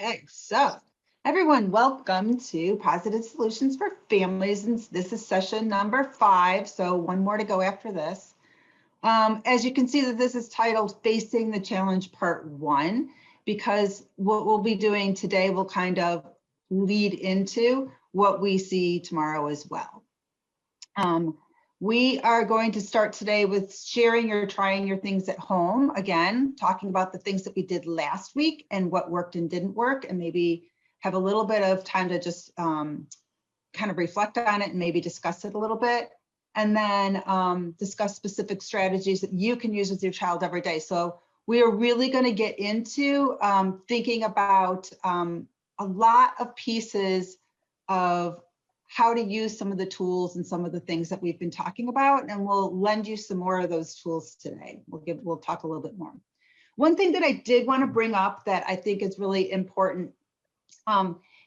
Okay, so everyone, welcome to Positive Solutions for Families. And this is session number 5, so one more to go after this. As you can see that this is titled Facing the Challenge Part 1, because what we'll be doing today will kind of lead into what we see tomorrow as well. We are going to start today with sharing or trying your things at home. Again, talking about the things that we did last week and what worked and didn't work, and maybe have a little bit of time to just kind of reflect on it and maybe discuss it a little bit. And then discuss specific strategies that you can use with your child every day. So we are really going to get into thinking about a lot of pieces of how to use some of the tools and some of the things that we've been talking about, and we'll lend you some more of those tools today. We'll talk a little bit more. One thing that I did want to bring up that I think is really important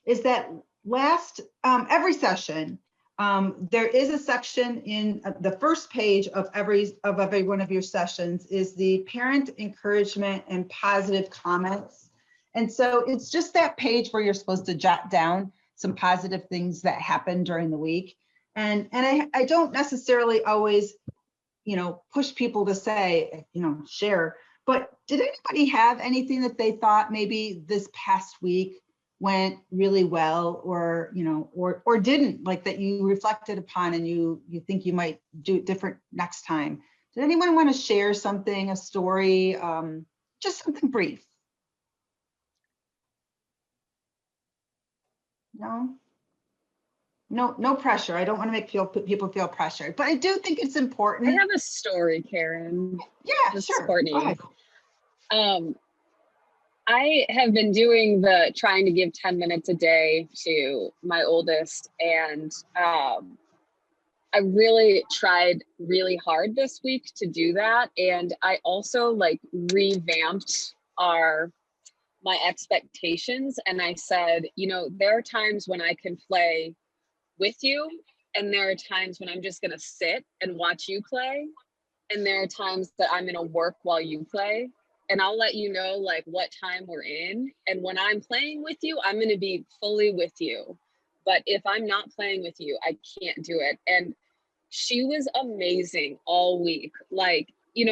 is that every session, there is a section in the first page of every one of your sessions is the parent encouragement and positive comments. And so it's just that page where you're supposed to jot down some positive things that happened during the week. And I don't necessarily always, push people to say, share, but did anybody have anything that they thought maybe this past week went really well, or, or didn't, like that you reflected upon and you think you might do it different next time? Did anyone want to share something, a story, just something brief? No pressure. I don't want to make people feel pressured, but I do think it's important. I have a story, Karen. Yeah, this sure. Is Courtney. I have been doing trying to give 10 minutes a day to my oldest, and I really tried really hard this week to do that. And I also revamped my expectations, and I said, there are times when I can play with you, and there are times when I'm just gonna sit and watch you play, and there are times that I'm gonna work while you play, and I'll let you know what time we're in. And when I'm playing with you, I'm gonna be fully with you, but if I'm not playing with you, I can't do it. And she was amazing all week.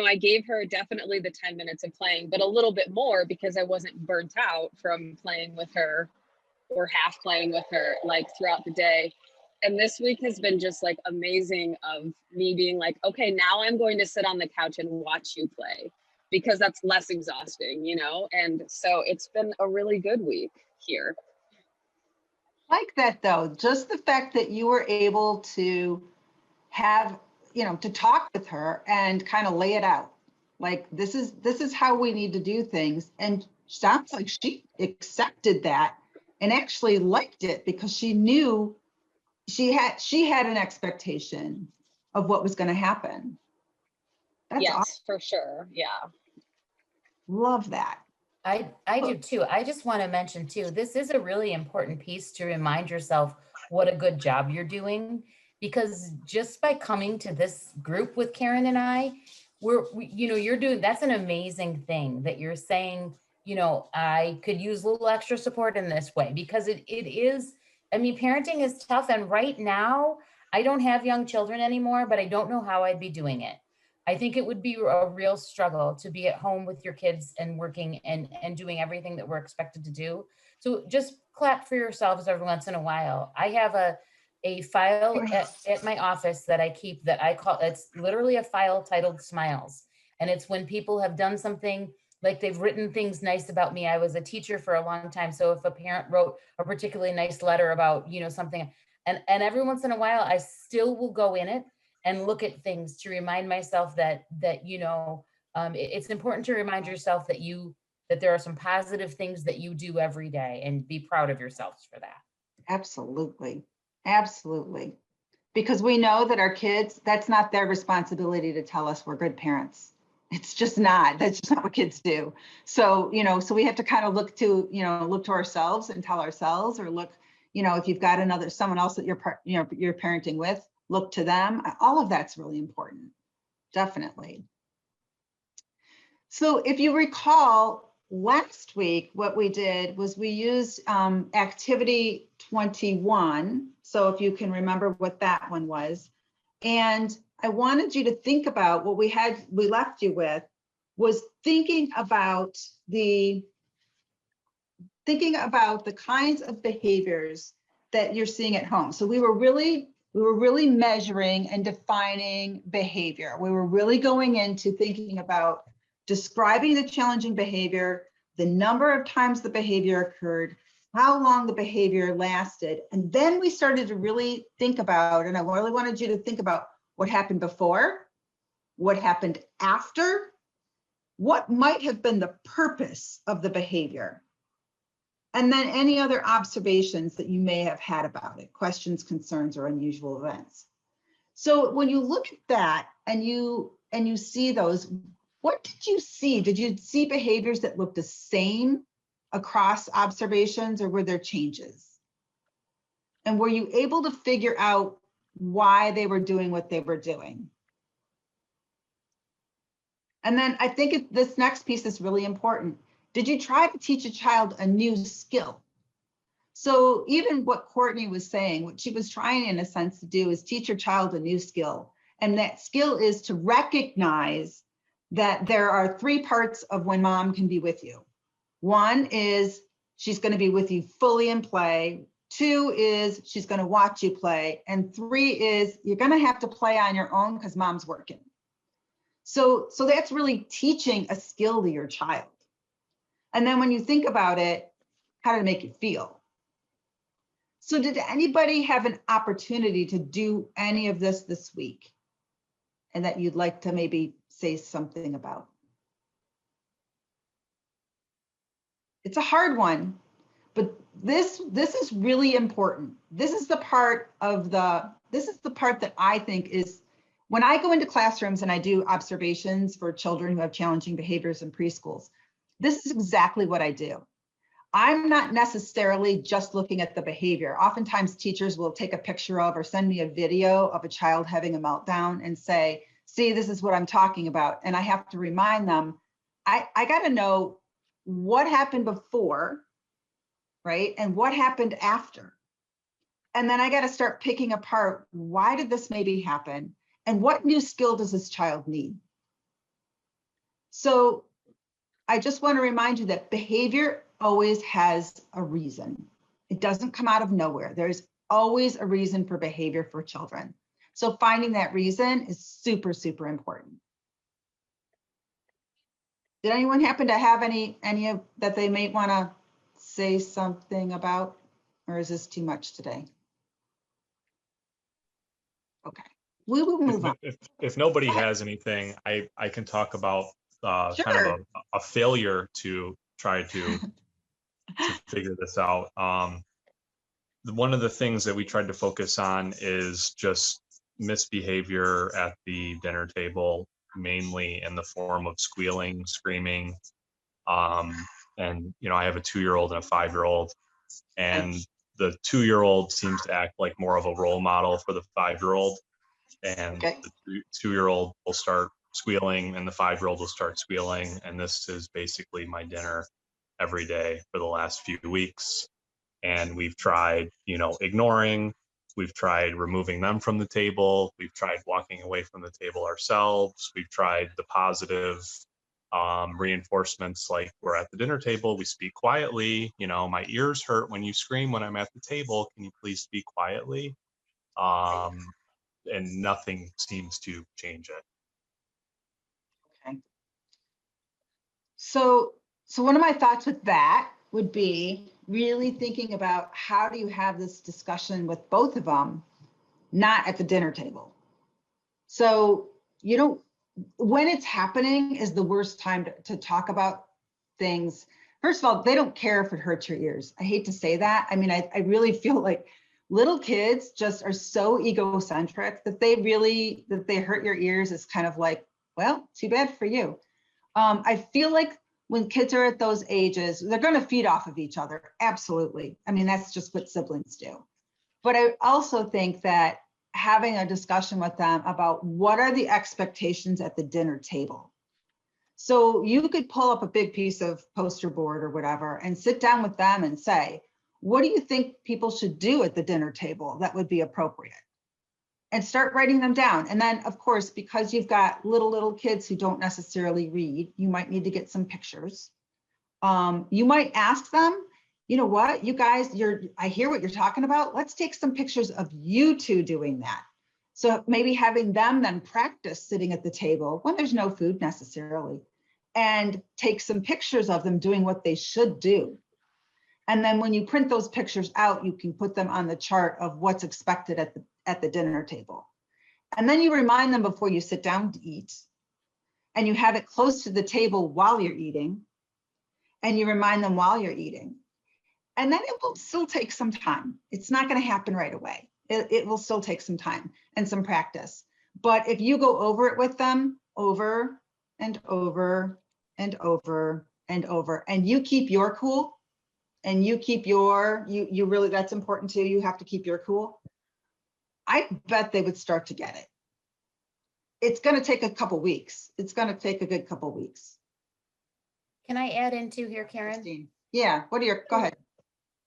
I gave her definitely the 10 minutes of playing, but a little bit more because I wasn't burnt out from playing with her or half playing with her throughout the day. And this week has been just amazing of me being okay, now I'm going to sit on the couch and watch you play, because that's less exhausting, And so it's been a really good week here. Like that though, just the fact that you were able to have, to talk with her and kind of lay it out. This is how we need to do things. And sounds like she accepted that and actually liked it, because she knew she had an expectation of what was going to happen. That's yes, awesome. For sure. Yeah. Love that. I do too. I just want to mention too, this is a really important piece to remind yourself what a good job you're doing, because just by coming to this group with Karen and I, you're doing, that's an amazing thing that you're saying, I could use a little extra support in this way, because it is, parenting is tough. And right now I don't have young children anymore, but I don't know how I'd be doing it. I think it would be a real struggle to be at home with your kids and working and doing everything that we're expected to do. So just clap for yourselves every once in a while. I have a file at my office that I keep that I call, it's literally a file titled Smiles. And it's when people have done something, like they've written things nice about me. I was a teacher for a long time. So if a parent wrote a particularly nice letter about, something, and every once in a while, I still will go in it and look at things to remind myself that it's important to remind yourself that there are some positive things that you do every day, and be proud of yourselves for that. Absolutely. Absolutely. Because we know that our kids, that's not their responsibility to tell us we're good parents. It's just not. That's just not what kids do. So, so we have to kind of look to ourselves and tell ourselves, or look, if you've got someone else that you're parenting with, look to them. All of that's really important. Definitely. So if you recall, last week, what we did was we used activity 21. So if you can remember what that one was. And I wanted you to think about what we left you with was thinking about the kinds of behaviors that you're seeing at home. So we were really measuring and defining behavior. We were really going into thinking about describing the challenging behavior, the number of times the behavior occurred, how long the behavior lasted. And then we started to really think about, and I really wanted you to think about what happened before, what happened after, what might have been the purpose of the behavior, and then any other observations that you may have had about it, questions, concerns, or unusual events. So when you look at that and you see those, what did you see? Did you see behaviors that looked the same across observations, or were there changes? And were you able to figure out why they were doing what they were doing? And then I think this next piece is really important. Did you try to teach a child a new skill? So even what Courtney was saying, what she was trying in a sense to do is teach her child a new skill. And that skill is to recognize that there are 3 parts of when mom can be with you. 1 is she's going to be with you fully in play. 2 is she's going to watch you play. And 3 is you're going to have to play on your own because mom's working. So that's really teaching a skill to your child. And then when you think about it, how did it make you feel? So did anybody have an opportunity to do any of this week and that you'd like to maybe say something about? It's a hard one, but this is really important. This is the part that I think is, when I go into classrooms and I do observations for children who have challenging behaviors in preschools, this is exactly what I do. I'm not necessarily just looking at the behavior. Oftentimes teachers will take a picture of or send me a video of a child having a meltdown and say, see, this is what I'm talking about. And I have to remind them, I got to know what happened before, right? And what happened after. And then I got to start picking apart, why did this maybe happen? And what new skill does this child need? So I just want to remind you that behavior always has a reason. It doesn't come out of nowhere. There's always a reason for behavior for children. So finding that reason is super, super important. Did anyone happen to have any of that they may want to say something about, or is this too much today? Okay, we will move on. If nobody has anything, I can talk about kind of a failure to try to figure this out. One of the things that we tried to focus on is just misbehavior at the dinner table, mainly in the form of squealing, screaming. And, you know, I have a 2-year-old and a 5-year-old, and the 2-year-old seems to act like more of a role model for the 5-year-old. And the 2-year-old will start squealing and the 5-year-old will start squealing. And this is basically my dinner every day for the last few weeks. And we've tried, you know, ignoring, we've tried removing them from the table, we've tried walking away from the table ourselves, we've tried the positive reinforcements, like we're at the dinner table, we speak quietly, you know, my ears hurt when you scream when I'm at the table, can you please speak quietly? And nothing seems to change it. Okay. So one of my thoughts with that would be really thinking about, how do you have this discussion with both of them, not at the dinner table? So, you know, when it's happening is the worst time to talk about things. First of all, they don't care if it hurts your ears. I hate to say that. I mean, I really feel like little kids just are so egocentric that they hurt your ears is kind of like, well, too bad for you. I feel like when kids are at those ages, they're going to feed off of each other. Absolutely. I mean, that's just what siblings do. But I also think that having a discussion with them about what are the expectations at the dinner table. So you could pull up a big piece of poster board or whatever and sit down with them and say, what do you think people should do at the dinner table that would be appropriate? And start writing them down. And then, of course, because you've got little kids who don't necessarily read, you might need to get some pictures. You might ask them, you know what, you guys, I hear what you're talking about. Let's take some pictures of you two doing that. So maybe having them then practice sitting at the table when there's no food necessarily, and take some pictures of them doing what they should do. And then when you print those pictures out, you can put them on the chart of what's expected at the dinner table. And then you remind them before you sit down to eat, and you have it close to the table while you're eating, and you remind them while you're eating. And then it will still take some time. It's not going to happen right away. It will still take some time and some practice. But if you go over it with them over and over and over and over, and you keep your cool, and you keep you really, that's important too. You have to keep your cool. I bet they would start to get it. It's going to take a couple weeks. It's going to take a good couple weeks. Can I add into here, Karen? Christine. Yeah, go ahead.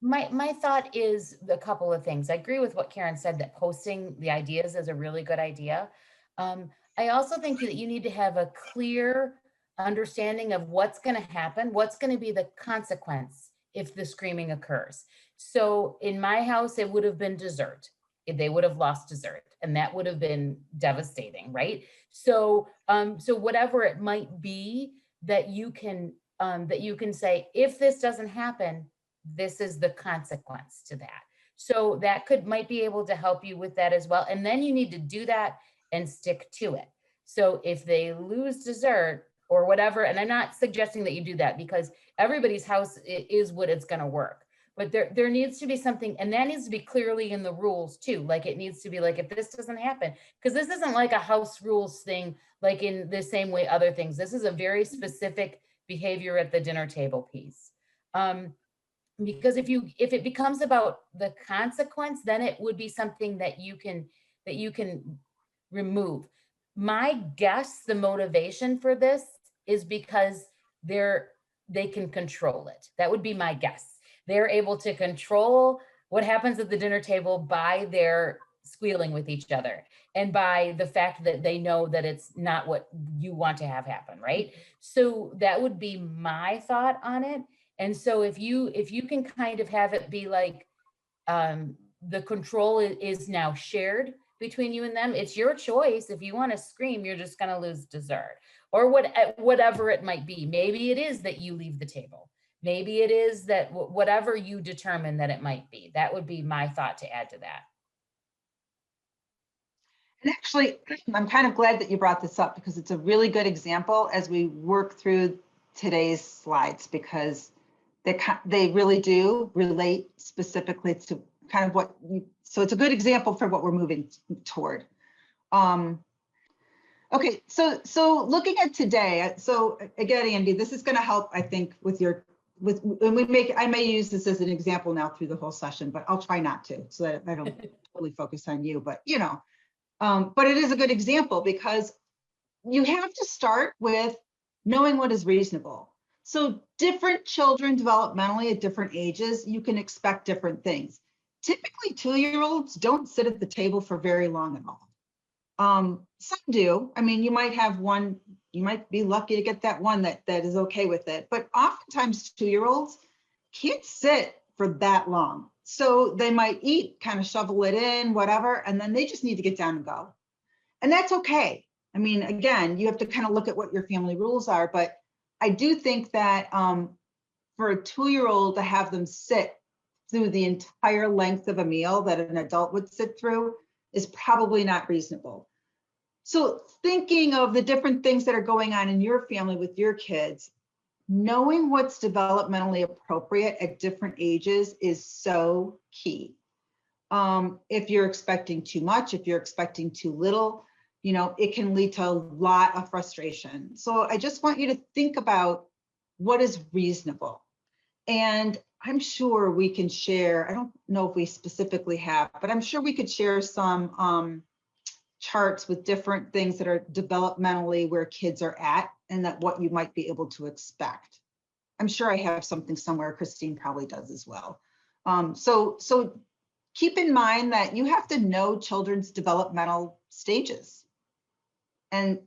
My thought is a couple of things. I agree with what Karen said, that posting the ideas is a really good idea. I also think that you need to have a clear understanding of what's going to happen, what's going to be the consequence if the screaming occurs. So in my house, it would have been dessert. They would have lost dessert, and that would have been devastating, right? So, so whatever it might be that you can say, if this doesn't happen, this is the consequence to that. So that might be able to help you with that as well. And then you need to do that and stick to it. So if they lose dessert or whatever, and I'm not suggesting that you do that, because everybody's house is what it's going to work. But there needs to be something, and that needs to be clearly in the rules too. Like it needs to be like, if this doesn't happen, because this isn't like a house rules thing, like in the same way other things. This is a very specific behavior at the dinner table piece. Because if it becomes about the consequence, then it would be something that you can remove. My guess, the motivation for this is because they can control it. That would be my guess. They're able to control what happens at the dinner table by their squealing with each other and by the fact that they know that it's not what you want to have happen, right? So that would be my thought on it. And so if you can kind of have it be like the control is now shared between you and them, it's your choice. If you want to scream, you're just going to lose dessert or whatever it might be. Maybe it is that you leave the table. Maybe it is that whatever you determine that it might be. That would be my thought to add to that. And actually, I'm kind of glad that you brought this up, because it's a really good example as we work through today's slides, because they really do relate specifically to kind of so it's a good example for what we're moving toward. Okay, so looking at today, so again, Andy, this is going to help, I think, I may use this as an example now through the whole session, but I'll try not to, so that I don't totally focus on you, but but it is a good example, because you have to start with knowing what is reasonable. So different children developmentally at different ages, you can expect different things. Typically 2-year-olds don't sit at the table for very long at all. Some do. I mean, you might have one, you might be lucky to get that one that is okay with it, but oftentimes 2-year-olds can't sit for that long. So they might eat, kind of shovel it in, whatever, and then they just need to get down and go. And that's okay. I mean, again, you have to kind of look at what your family rules are, but I do think that for a 2-year-old to have them sit through the entire length of a meal that an adult would sit through is probably not reasonable. So thinking of the different things that are going on in your family with your kids, knowing what's developmentally appropriate at different ages is so key. If you're expecting too much, if you're expecting too little, it can lead to a lot of frustration. So I just want you to think about what is reasonable. And I'm sure we can share, I don't know if we specifically have, but I'm sure we could share some charts with different things that are developmentally where kids are at and that what you might be able to expect. I'm sure I have something somewhere. Christine probably does as well. So keep in mind that you have to know children's developmental stages. And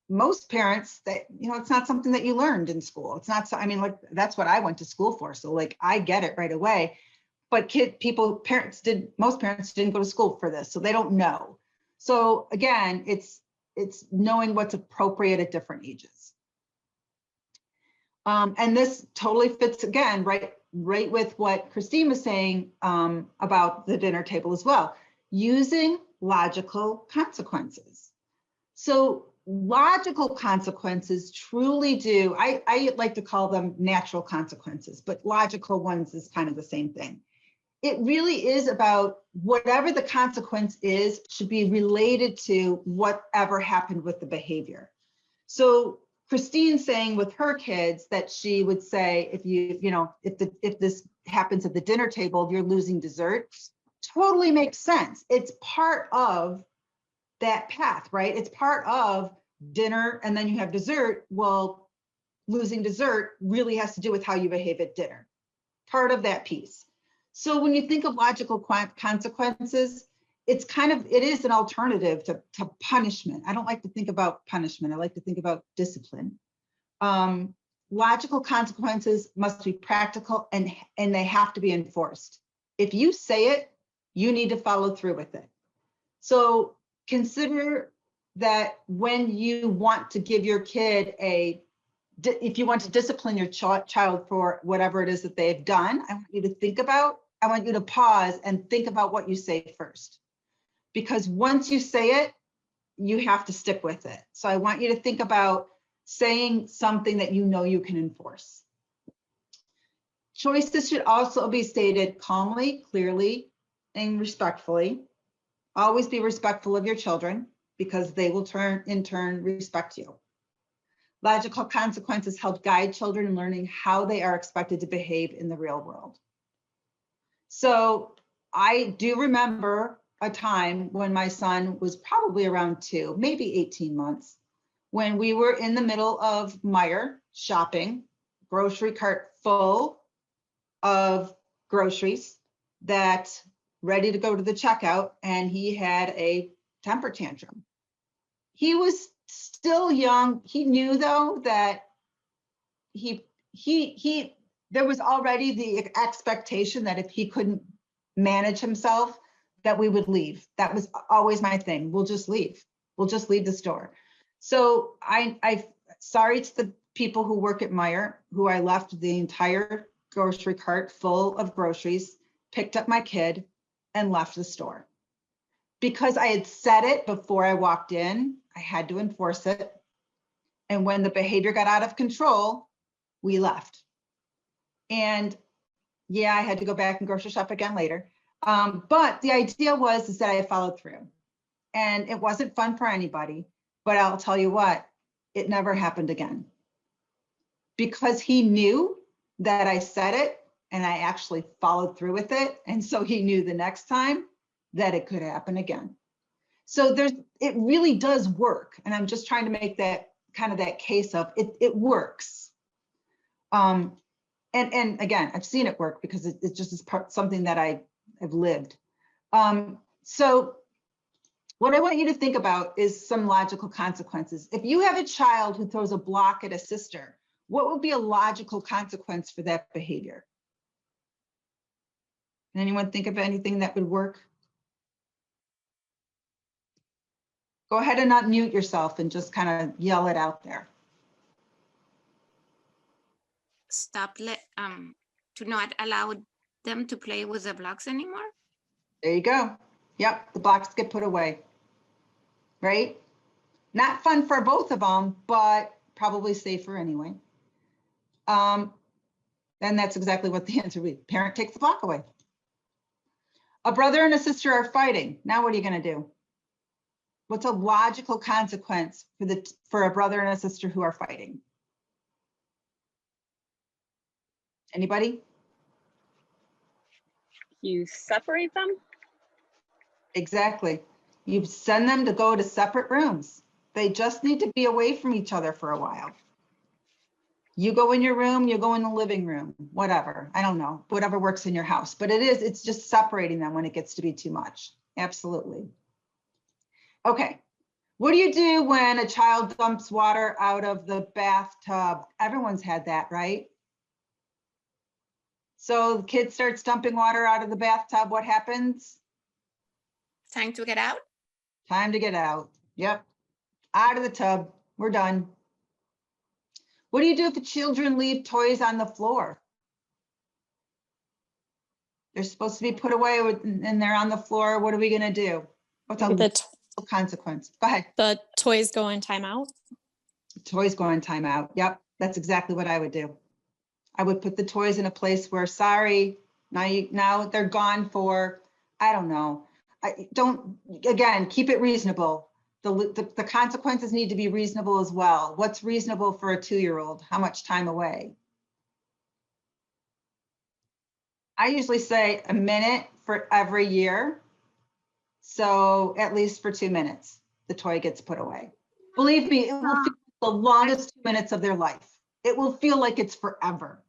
most parents that, it's not something that you learned in school. It's not, I mean, like, that's what I went to school for. So like, I get it right away. But most parents didn't go to school for this, so they don't know. So again, it's knowing what's appropriate at different ages. And this totally fits again, right with what Christine was saying about the dinner table as well, using logical consequences. So logical consequences truly do, I like to call them natural consequences, but logical ones is kind of the same thing. It really is about whatever the consequence is should be related to whatever happened with the behavior. So Christine's saying with her kids that she would say, if this happens at the dinner table, if you're losing dessert, totally makes sense. It's part of that path, right? It's part of dinner and then you have dessert. Well, losing dessert really has to do with how you behave at dinner. Part of that piece. So when you think of logical consequences, it is an alternative to punishment. I don't like to think about punishment. I like to think about discipline. Logical consequences must be practical and they have to be enforced. If you say it, you need to follow through with it. So consider that when you want to give your kid if you want to discipline your child for whatever it is that they've done, I want you to pause and think about what you say first. Because once you say it, you have to stick with it. So I want you to think about saying something that you know you can enforce. Choices should also be stated calmly, clearly, and respectfully. Always be respectful of your children because they will in turn respect you. Logical consequences help guide children in learning how they are expected to behave in the real world. So I do remember a time when my son was probably around 2, maybe 18 months, when we were in the middle of Meijer shopping, grocery cart full of groceries that ready to go to the checkout, and he had a temper tantrum. He was still young. He knew though that there was already the expectation that if he couldn't manage himself, that we would leave. That was always my thing. We'll just leave. We'll just leave the store. So I sorry to the people who work at Meijer, who I left the entire grocery cart full of groceries, picked up my kid and left the store. Because I had said it before I walked in, I had to enforce it. And when the behavior got out of control, we left. And yeah, I had to go back and grocery shop again later. But the idea is that I followed through. And it wasn't fun for anybody, but I'll tell you what, it never happened again. Because he knew that I said it and I actually followed through with it. And so he knew the next time that it could happen again. So it really does work. And I'm just trying to make that kind of that case of it works. And again, I've seen it work because it just is something that I've lived. So what I want you to think about is some logical consequences. If you have a child who throws a block at a sister, what would be a logical consequence for that behavior? Can anyone think of anything that would work? Go ahead and unmute yourself and just kind of yell it out there. To not allow them to play with the blocks anymore. There you go. Yep, the blocks get put away, right? Not fun for both of them, but probably safer anyway. Then that's exactly what the answer would be. Parent takes the block away. A brother and a sister are fighting. Now what are you going to do? What's a logical consequence for a brother and a sister who are fighting? Anybody? You separate them? Exactly. You send them to go to separate rooms. They just need to be away from each other for a while. You go in your room, you go in the living room, whatever. I don't know, whatever works in your house. But it's just separating them when it gets to be too much. Absolutely. Okay. What do you do when a child dumps water out of the bathtub? Everyone's had that, right? So the kid starts dumping water out of the bathtub. What happens? Time to get out. Time to get out. Yep. Out of the tub. We're done. What do you do if the children leave toys on the floor? They're supposed to be put away and they're on the floor. What are we going to do? What's a The, consequence? Go ahead. the toys go in timeout. Toys go in timeout. Yep. That's exactly what I would do. I would put the toys in a place where, sorry, now they're gone for, I don't know. Again, keep it reasonable. The consequences need to be reasonable as well. What's reasonable for a 2-year-old? How much time away? I usually say a minute for every year. So at least for 2 minutes, the toy gets put away. Believe me, it will feel the longest 2 minutes of their life. It will feel like it's forever.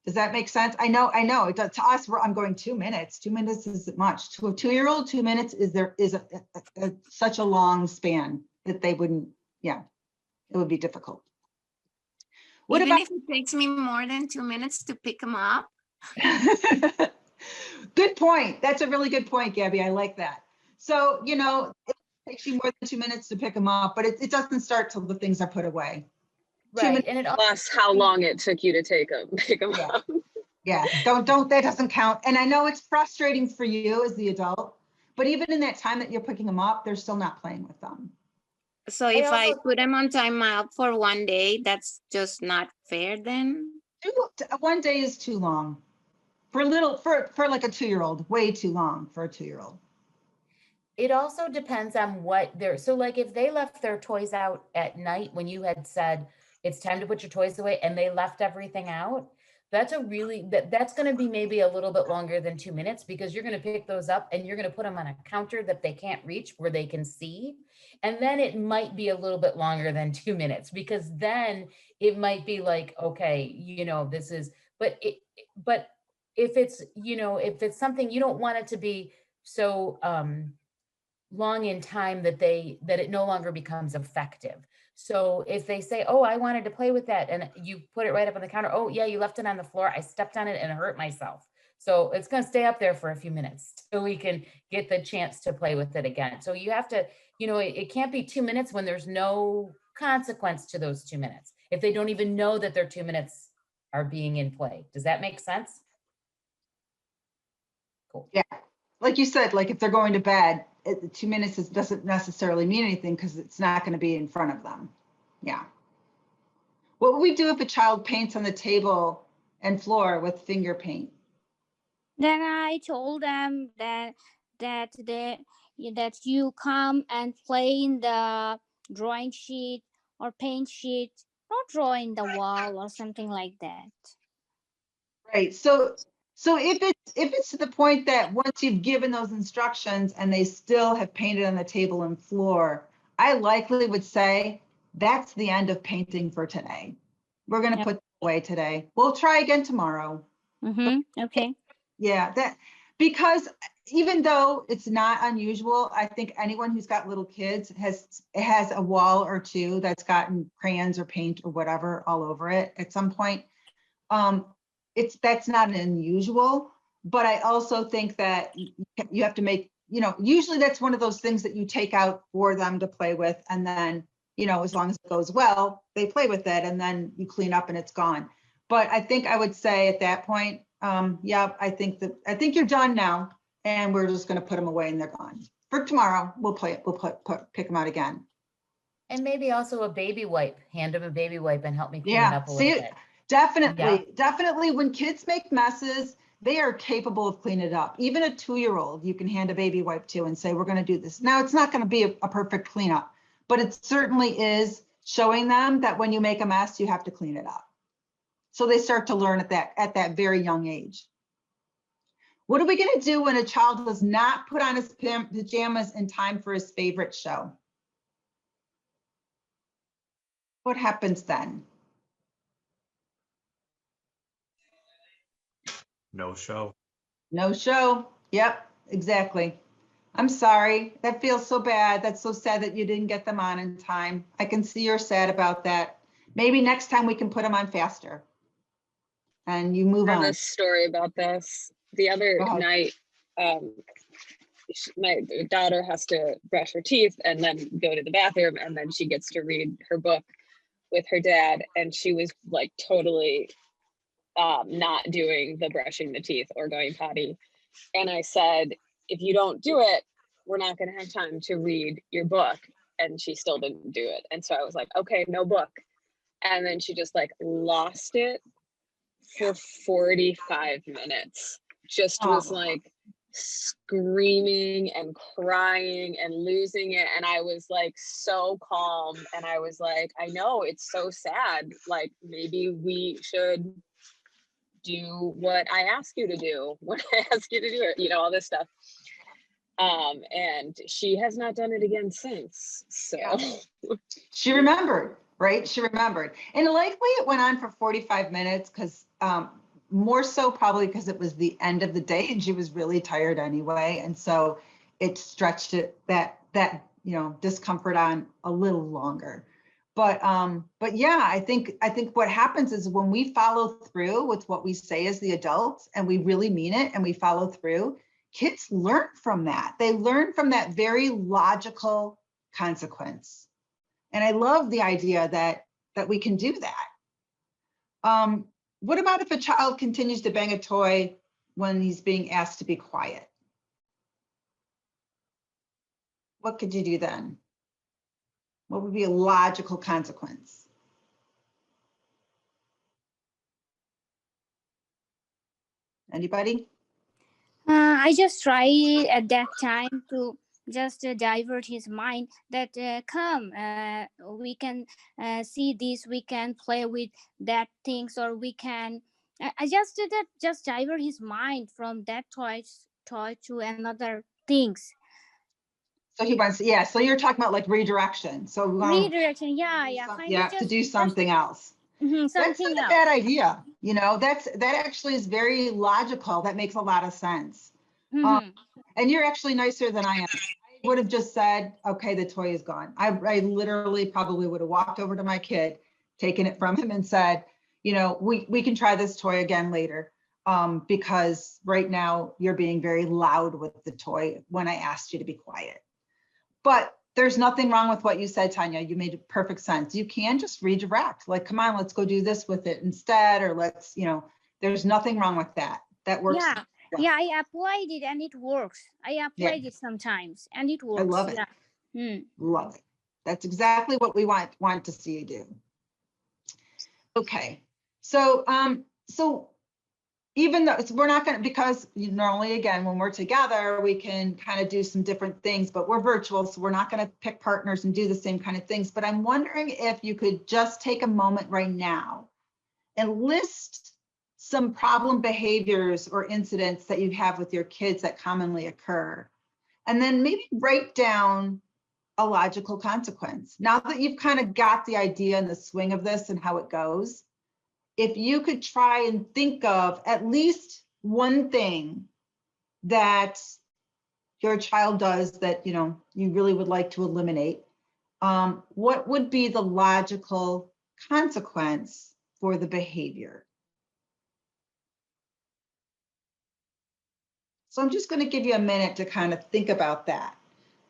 Does that make sense? I know. It does, to us, I'm going 2 minutes. 2 minutes isn't much. To a 2-year-old, 2 minutes is such a long span that they wouldn't, yeah, it would be difficult. What Even about, if it takes me more than 2 minutes to pick them up. good point. That's a really good point, Gabby. I like that. So, it takes you more than 2 minutes to pick them up, but it doesn't start till the things are put away. 2 Right, minutes. and it Plus how long it took you to pick them Yeah. up. Yeah, don't, that doesn't count. And I know it's frustrating for you as the adult, but even in that time that you're picking them up, they're still not playing with them. So if I also- put them on timeout for 1 day, that's just not fair then? 1 day is too long. For like a 2-year-old, way too long for a 2-year-old. It also depends on what they're, so like if they left their toys out at night when you had said it's time to put your toys away and they left everything out, that's that's going to be maybe a little bit longer than 2 minutes because you're going to pick those up and you're going to put them on a counter that they can't reach where they can see. And then it might be a little bit longer than 2 minutes because then it might be like, okay, this is, but if it's, if it's something you don't want it to be so, long in time that it no longer becomes effective. So if they say, oh, I wanted to play with that and you put it right up on the counter, oh yeah, you left it on the floor, I stepped on it and hurt myself. So it's going to stay up there for a few minutes till we can get the chance to play with it again. So you have to, it can't be 2 minutes when there's no consequence to those 2 minutes. If they don't even know that their 2 minutes are being in play. Does that make sense? Cool. Yeah, like you said, like if they're going to bed, 2 minutes doesn't necessarily mean anything because it's not going to be in front of them. Yeah. What would we do if a child paints on the table and floor with finger paint? Then I told them that you come and play in the drawing sheet or paint sheet, not draw in the wall or something like that. Right. So if it's to the point that once you've given those instructions and they still have painted on the table and floor, I likely would say that's the end of painting for today. We're going to Yep. put it away today. We'll try again tomorrow. Okay. Yeah, because even though it's not unusual, I think anyone who's got little kids has a wall or two that's gotten crayons or paint or whatever all over it at some point. That's not unusual, but I also think that you have to make, usually that's one of those things that you take out for them to play with. And then, as long as it goes well, they play with it and then you clean up and it's gone. But I think I would say at that point, yeah, I think you're done now and we're just going to put them away and they're gone. For tomorrow, we'll play it. We'll pick them out again. And maybe also a baby wipe, hand them a baby wipe and help me clean it Yeah, up a little see, bit. definitely when kids make messes, they are capable of cleaning it up. Even a 2-year-old, you can hand a baby wipe to and say, we're going to do this. Now, it's not going to be a perfect cleanup, but it certainly is showing them that when you make a mess, you have to clean it up. So they start to learn at that very young age. What are we going to do when a child does not put on his pajamas in time for his favorite show? What happens then? No show. No show. Yep, exactly. I'm sorry. That feels so bad. That's so sad that you didn't get them on in time. I can see you're sad about that. Maybe next time we can put them on faster. And you move I have on. a story about this. The other Go ahead. night, my daughter has to brush her teeth and then go to the bathroom, and then she gets to read her book with her dad, and she was like totally not doing the brushing the teeth or going potty. And I said, if you don't do it, we're not going to have time to read your book. And she still didn't do it. And so I was like, okay, no book. And then she just like lost it for 45 minutes. Just was Oh. like screaming and crying and losing it. And I was like so calm. And I was like, I know it's so sad. Like maybe we should do what I ask you to do when I ask you to do it, you know, all this stuff. And she has not done it again since. So Yeah. She remembered, right? She remembered. And likely it went on for 45 minutes because more so probably because it was the end of the day and she was really tired anyway. And so it stretched it that you know, discomfort on a little longer. But yeah, I think what happens is when we follow through with what we say as the adults and we really mean it and we follow through, kids learn from that. They learn from that very logical consequence. And I love the idea that we can do that. What about if a child continues to bang a toy when he's being asked to be quiet? What could you do then? What would be a logical consequence? Anybody? I just try at that time to just divert his mind that come we can see this, we can play with that things, or we can I just did that, just divert his mind from that toy to another things. So he wants, yeah, so you're talking about like redirection. So we want Redirection, yeah, to do something else. That's something not a else. bad idea. You know, that actually is very logical. That makes a lot of sense. Mhm. And you're actually nicer than I am. I would have just said, okay, the toy is gone. I literally probably would have walked over to my kid, taken it from him and said, you know, we can try this toy again later. Because right now you're being very loud with the toy when I asked you to be quiet. But there's nothing wrong with what you said, Tanya. You made perfect sense. You can just redirect, like, come on, let's go do this with it instead, or let's, you know, there's nothing wrong with that. That works. Yeah, I applied it and it works. I applied it sometimes and it works. I love it. Yeah. Love it. That's exactly what we want to see you do. Okay, so so even though we're not going to, because normally, again, when we're together, we can kind of do some different things, but we're virtual, so we're not going to pick partners and do the same kind of things. But I'm wondering if you could just take a moment right now and list some problem behaviors or incidents that you have with your kids that commonly occur, and then maybe write down a logical consequence. Now that you've kind of got the idea and the swing of this and how it goes, if you could try and think of at least one thing that your child does that, you know, you really would like to eliminate, what would be the logical consequence for the behavior? So I'm just going to give you a minute to kind of think about that,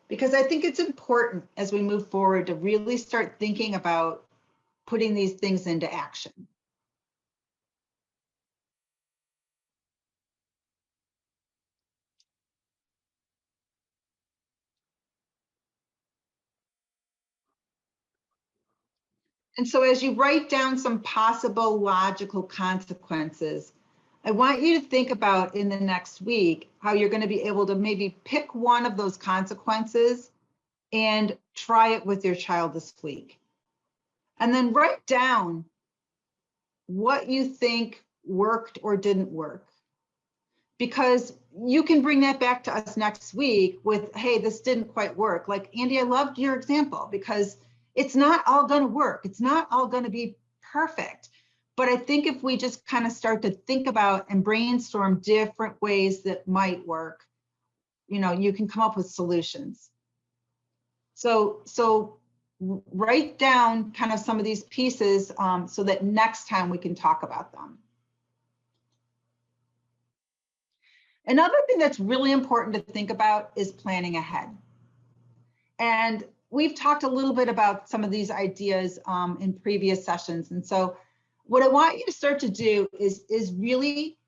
because I think it's important as we move forward to really start thinking about putting these things into action. And so as you write down some possible logical consequences, I want you to think about in the next week how you're going to be able to maybe pick one of those consequences and try it with your child this week. And then write down what you think worked or didn't work. Because you can bring that back to us next week with, hey, this didn't quite work. Like, Andy, I loved your example because It's not all going to work. It's not all going to be perfect. But I think if we just kind of start to think about and brainstorm different ways that might work, you can come up with solutions. So write down kind of some of these pieces so that next time we can talk about them. Another thing that's really important to think about is planning ahead. And we've talked a little bit about some of these ideas in previous sessions. And so what I want you to start to do is really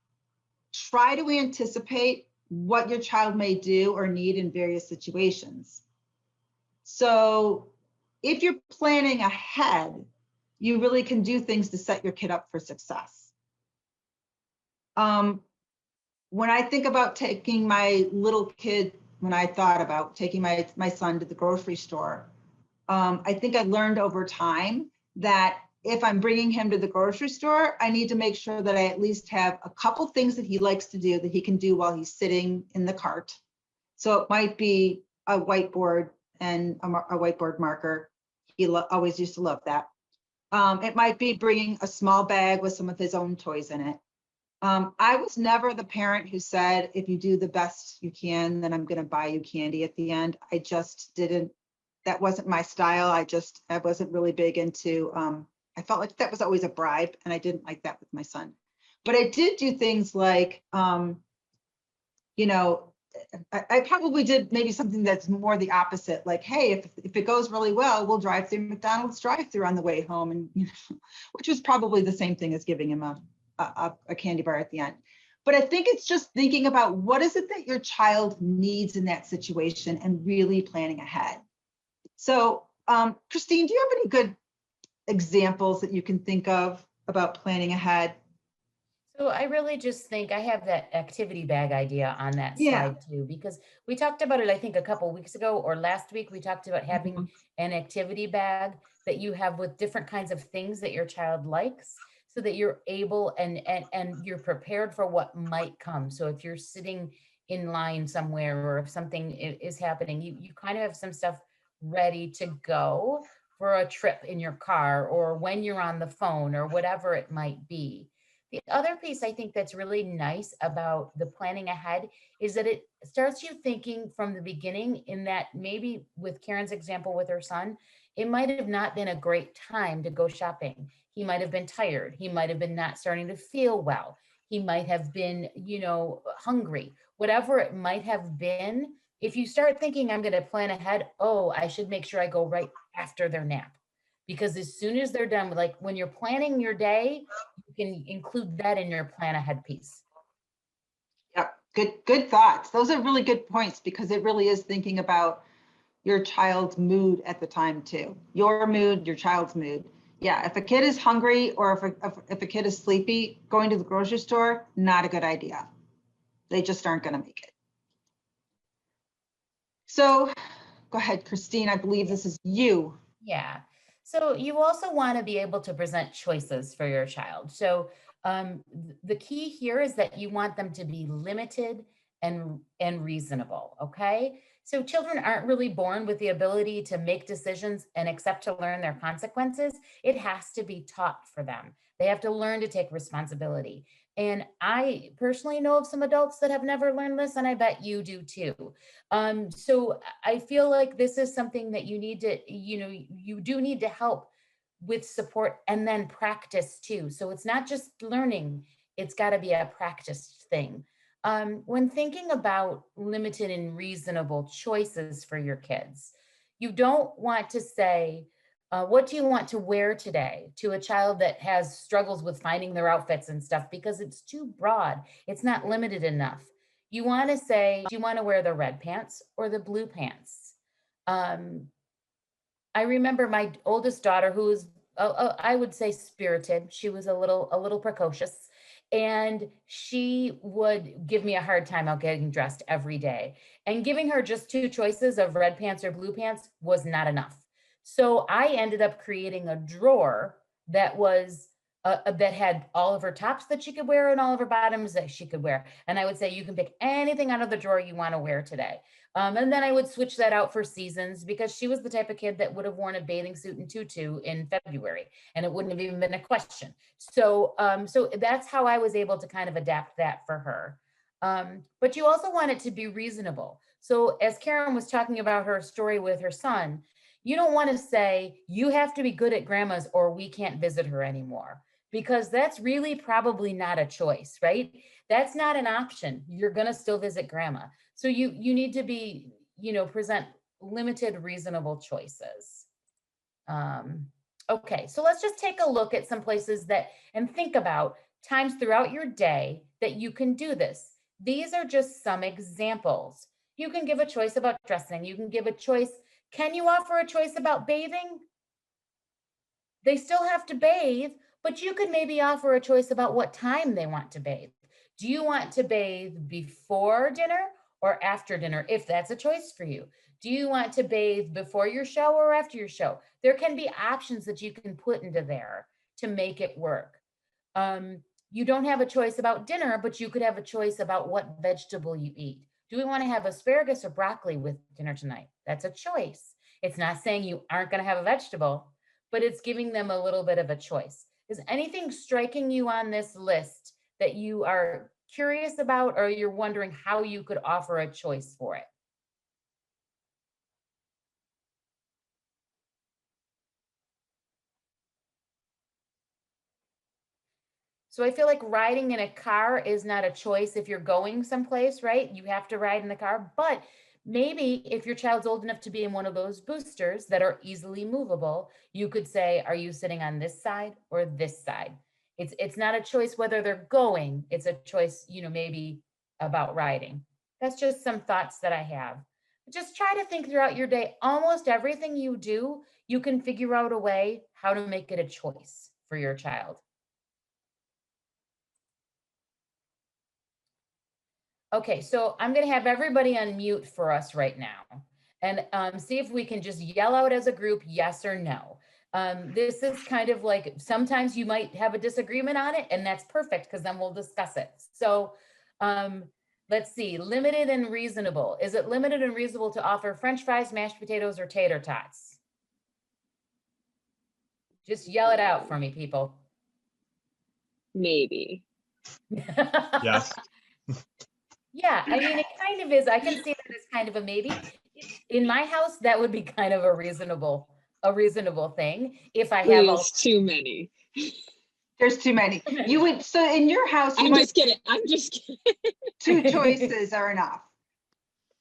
try to anticipate what your child may do or need in various situations. So if you're planning ahead, you really can do things to set your kid up for success. When I think about taking my little kid, when I thought about taking my son to the grocery store, I think I learned over time that if I'm bringing him to the grocery store, I need to make sure that I at least have a couple things that he likes to do that he can do while he's sitting in the cart. So it might be a whiteboard and a whiteboard marker. He always used to love that. It might be bringing a small bag with some of his own toys in it. I was never the parent who said, if you do the best you can, then I'm going to buy you candy at the end. I just didn't, that wasn't my style. I wasn't really big into, I felt like that was always a bribe, and I didn't like that with my son. But I did do things like, I probably did maybe something that's more the opposite. Like, hey, if it goes really well, we'll drive through McDonald's drive-through on the way home, and which was probably the same thing as giving him a candy bar at the end. But I think it's just thinking about what is it that your child needs in that situation and really planning ahead. So, Christine, do you have any good examples that you can think of about planning ahead? So I really just think I have that activity bag idea on that slide too, because we talked about it, I think a couple of weeks ago or last week, we talked about having an activity bag that you have with different kinds of things that your child likes, so that you're able and you're prepared for what might come. So if you're sitting in line somewhere, or if something is happening, you kind of have some stuff ready to go for a trip in your car, or when you're on the phone, or whatever it might be. The other piece I think that's really nice about the planning ahead is that it starts you thinking from the beginning, in that maybe with Karen's example with her son, it might have not been a great time to go shopping. He might have been tired. He might have been not starting to feel well. He might have been, hungry, whatever it might have been. If you start thinking, I'm going to plan ahead, oh, I should make sure I go right after their nap. Because as soon as they're done, like when you're planning your day, you can include that in your plan ahead piece. Yep, good thoughts. Those are really good points, because it really is thinking about your child's mood at the time too. Your mood, your child's mood. Yeah, if a kid is hungry, or if a kid is sleepy, going to the grocery store, not a good idea. They just aren't going to make it. So go ahead, Christine, I believe this is you. Yeah. So you also want to be able to present choices for your child. So the key here is that you want them to be limited and reasonable. Okay. So children aren't really born with the ability to make decisions and accept to learn their consequences. It has to be taught for them. They have to learn to take responsibility. And I personally know of some adults that have never learned this, and I bet you do too. So I feel like this is something that you need to, you do need to help with support and then practice too. So it's not just learning, it's got to be a practice thing. When thinking about limited and reasonable choices for your kids, you don't want to say, what do you want to wear today, to a child that has struggles with finding their outfits and stuff, because it's too broad. It's not limited enough. You want to say, do you want to wear the red pants or the blue pants? I remember my oldest daughter, who was, I would say, spirited. She was a little precocious, and she would give me a hard time out getting dressed every day. And giving her just two choices of red pants or blue pants was not enough. So I ended up creating a drawer that was that had all of her tops that she could wear and all of her bottoms that she could wear. And I would say, you can pick anything out of the drawer you want to wear today. And then I would switch that out for seasons, because she was the type of kid that would have worn a bathing suit and tutu in February, and it wouldn't have even been a question. So, so that's how I was able to kind of adapt that for her. But you also want it to be reasonable. So as Karen was talking about her story with her son, you don't want to say, you have to be good at grandma's or we can't visit her anymore, because that's really probably not a choice, right? That's not an option. You're going to still visit grandma. So you need to be, present limited, reasonable choices. Okay, so let's just take a look at some places and think about times throughout your day that you can do this. These are just some examples. You can give a choice about dressing. You can give a choice. Can you offer a choice about bathing? They still have to bathe, but you could maybe offer a choice about what time they want to bathe. Do you want to bathe before dinner or after dinner, if that's a choice for you? Do you want to bathe before your show or after your show? There can be options that you can put into there to make it work. You don't have a choice about dinner, but you could have a choice about what vegetable you eat. Do we want to have asparagus or broccoli with dinner tonight? That's a choice. It's not saying you aren't going to have a vegetable, but it's giving them a little bit of a choice. Is anything striking you on this list that you are curious about, or you're wondering how you could offer a choice for it? So I feel like riding in a car is not a choice if you're going someplace, right? You have to ride in the car, but maybe if your child's old enough to be in one of those boosters that are easily movable, you could say, are you sitting on this side or this side? It's not a choice whether they're going, it's a choice, maybe about riding. That's just some thoughts that I have. Just try to think throughout your day. Almost everything you do, you can figure out a way how to make it a choice for your child. Okay, so I'm going to have everybody unmute for us right now and see if we can just yell out as a group, yes or no. This is kind of like, sometimes you might have a disagreement on it, and that's perfect because then we'll discuss it. So let's see, limited and reasonable. Is it limited and reasonable to offer French fries, mashed potatoes, or tater tots? Just yell it out for me, people. Maybe. Yes. Yeah, I mean, it kind of is. I can see that as kind of a maybe. In my house, that would be kind of a reasonable thing if I have all. There's too many. There's too many. You would, so in your house, you I'm might, just kidding. I'm just kidding. 2 choices are enough.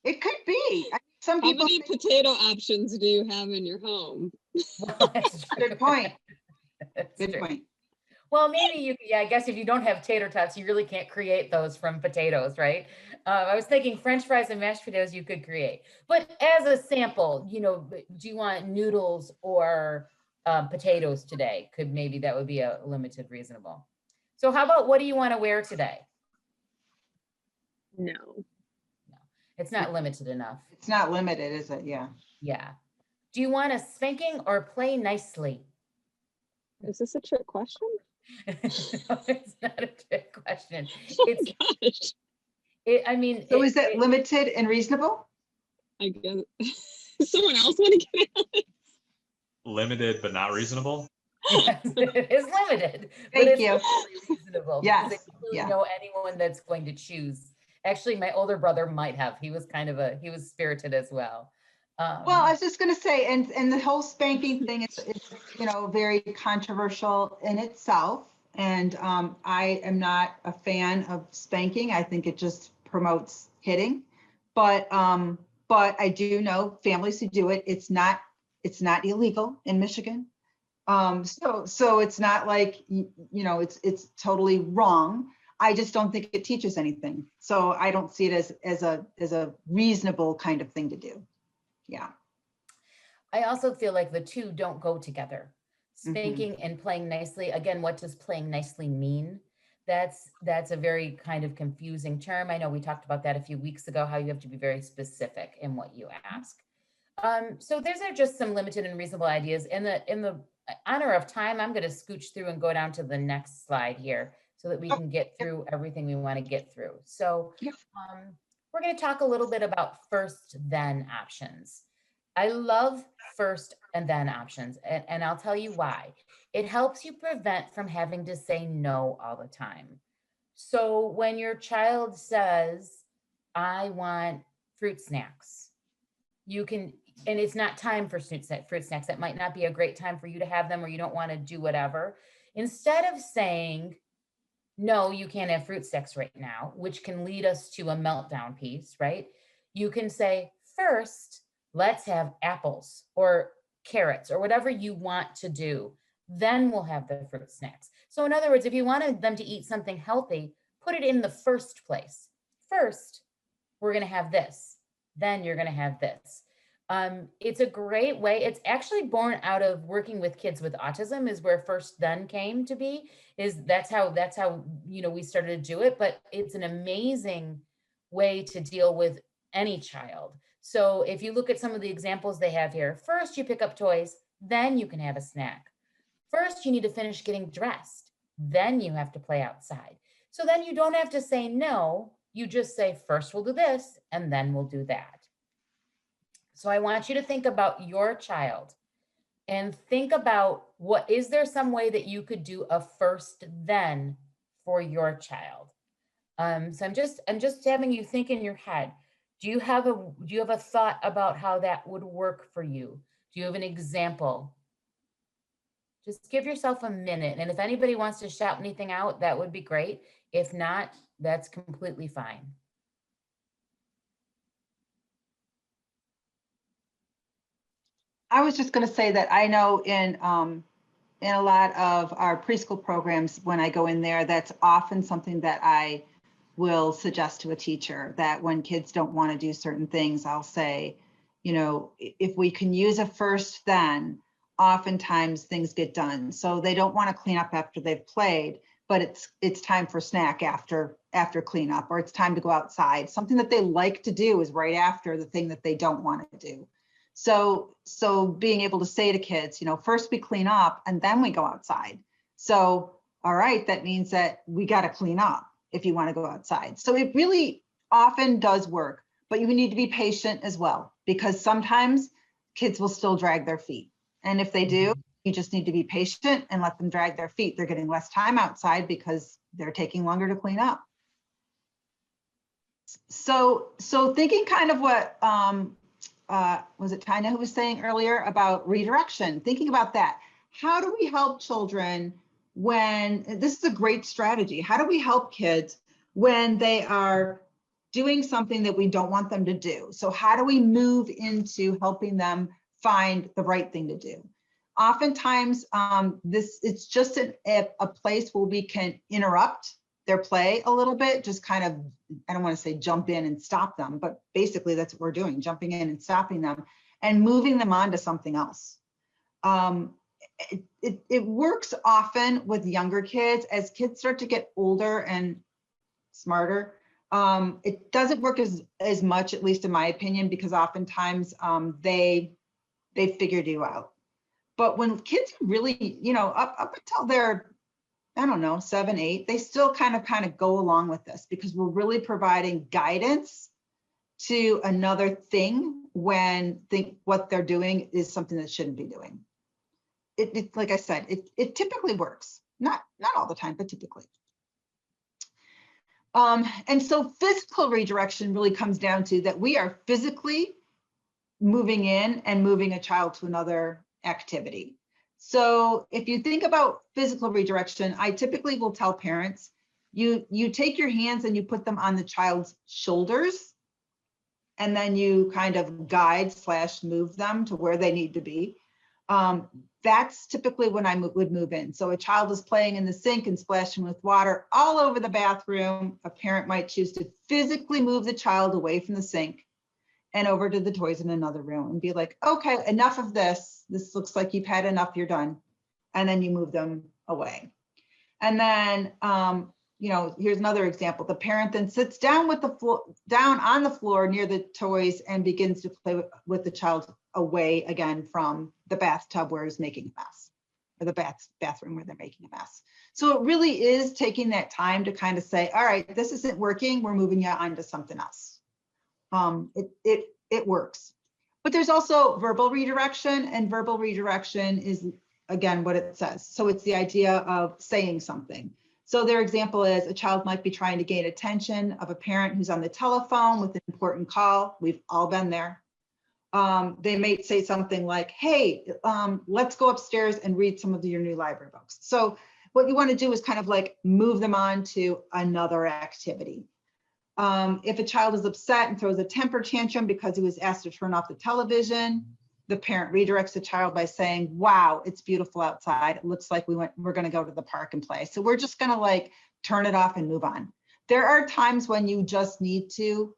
It could be. Some How people, many potato options do you have in your home? Well, that's true. good point. That's Good true. point. Well, maybe yeah, I guess if you don't have tater tots, you really can't create those from potatoes, right? I was thinking French fries and mashed potatoes you could create. But as a sample, do you want noodles or potatoes today? Maybe that would be a limited reasonable. So how about, what do you want to wear today? No. No, it's not limited enough. It's not limited, is it? Yeah. Yeah. Do you want a spanking or play nicely? Is this a trick question? No, it's not a trick question. Oh It's, gosh. I mean, So is it limited and reasonable? I guess. Someone else want to get out? Limited but not reasonable. yes, it is limited, but Thank it's you. totally reasonable. Yes, Because I really yeah. know anyone that's going to choose. Actually, my older brother might have. He was he was spirited as well. Well, I was just going to say, and the whole spanking thing is, very controversial in itself. And I am not a fan of spanking. I think it just promotes hitting. But I do know families who do it. It's not illegal in Michigan. So it's not like, it's totally wrong. I just don't think it teaches anything. So I don't see it as a reasonable kind of thing to do. Yeah. I also feel like the two don't go together. Spanking and playing nicely. Again, what does playing nicely mean? That's a very kind of confusing term. I know we talked about that a few weeks ago, how you have to be very specific in what you ask. So those are just some limited and reasonable ideas. In the honor of time, I'm going to scooch through and go down to the next slide here so that we can get through everything we want to get through. So Yep. we're going to talk a little bit about first then options. I love first and then options, and I'll tell you why. It helps you prevent from having to say no all the time. So when your child says, I want fruit snacks, you can, and it's not time for fruit snacks. That might not be a great time for you to have them, or you don't want to do whatever. Instead of saying, no, you can't have fruit snacks right now, which can lead us to a meltdown piece, right? You can say, first, let's have apples or carrots or whatever you want to do. Then we'll have the fruit snacks. So in other words, if you wanted them to eat something healthy, put it in the first place. First, we're going to have this. Then you're going to have this. It's a great way. It's actually born out of working with kids with autism, is where first then came to be. That's how we started to do it. But it's an amazing way to deal with any child. So if you look at some of the examples they have here, first you pick up toys, then you can have a snack. First, you need to finish getting dressed, then you have to play outside. So then you don't have to say no. You just say, first we'll do this, and then we'll do that. So I want you to think about your child and think about is there some way that you could do a first then for your child? So I'm just having you think in your head. Do you have a thought about how that would work for you? Do you have an example? Just give yourself a minute. And if anybody wants to shout anything out, that would be great. If not, that's completely fine. I was just going to say that I know in a lot of our preschool programs, when I go in there, that's often something that I will suggest to a teacher, that when kids don't want to do certain things, I'll say, if we can use a first then, oftentimes things get done. So they don't want to clean up after they've played, but it's time for snack after cleanup, or it's time to go outside. Something that they like to do is right after the thing that they don't want to do. So being able to say to kids, first we clean up and then we go outside. So, all right, that means that we got to clean up if you want to go outside. So it really often does work, but you need to be patient as well, because sometimes kids will still drag their feet. And if they do, you just need to be patient and let them drag their feet. They're getting less time outside because they're taking longer to clean up. So thinking kind of what, was it Tina who was saying earlier about redirection, thinking about that. How do we help children when, this is a great strategy, how do we help kids when they are doing something that we don't want them to do? So how do we move into helping them find the right thing to do? Oftentimes, it's just a place where we can interrupt their play a little bit, just kind of, I don't want to say jump in and stop them, but basically that's what we're doing, jumping in and stopping them and moving them on to something else. It works often with younger kids. As kids start to get older and smarter, it doesn't work as much, at least in my opinion, because oftentimes they figured you out. But when kids really, up until they're, I don't know, 7, 8, they still kind of go along with this, because we're really providing guidance to another thing when what they're doing is something that shouldn't be doing. It like I said, it typically works. Not all the time, but typically. And so physical redirection really comes down to that we are physically moving in and moving a child to another activity. So if you think about physical redirection, I typically will tell parents, you take your hands and you put them on the child's shoulders, and then you kind of guide / move them to where they need to be. That's typically when I would move in. So a child is playing in the sink and splashing with water all over the bathroom. A parent might choose to physically move the child away from the sink and over to the toys in another room and be like, okay, enough of this. This looks like you've had enough, you're done. And then you move them away. And then, here's another example. The parent then sits down down on the floor near the toys and begins to play with the child away again from the bathtub where he's making a mess. or the bathroom where they're making a mess. So it really is taking that time to kind of say, all right, this isn't working. We're moving you on to something else. It works. But there's also verbal redirection, and verbal redirection is, again, what it says. So it's the idea of saying something. So their example is a child might be trying to gain attention of a parent who's on the telephone with an important call. We've all been there. They may say something like, hey, let's go upstairs and read some of your new library books. So what you want to do is kind of like move them on to another activity. If a child is upset and throws a temper tantrum because he was asked to turn off the television, the parent redirects the child by saying, wow, it's beautiful outside. It looks like we're going to go to the park and play. So we're just going to like turn it off and move on. There are times when you just need to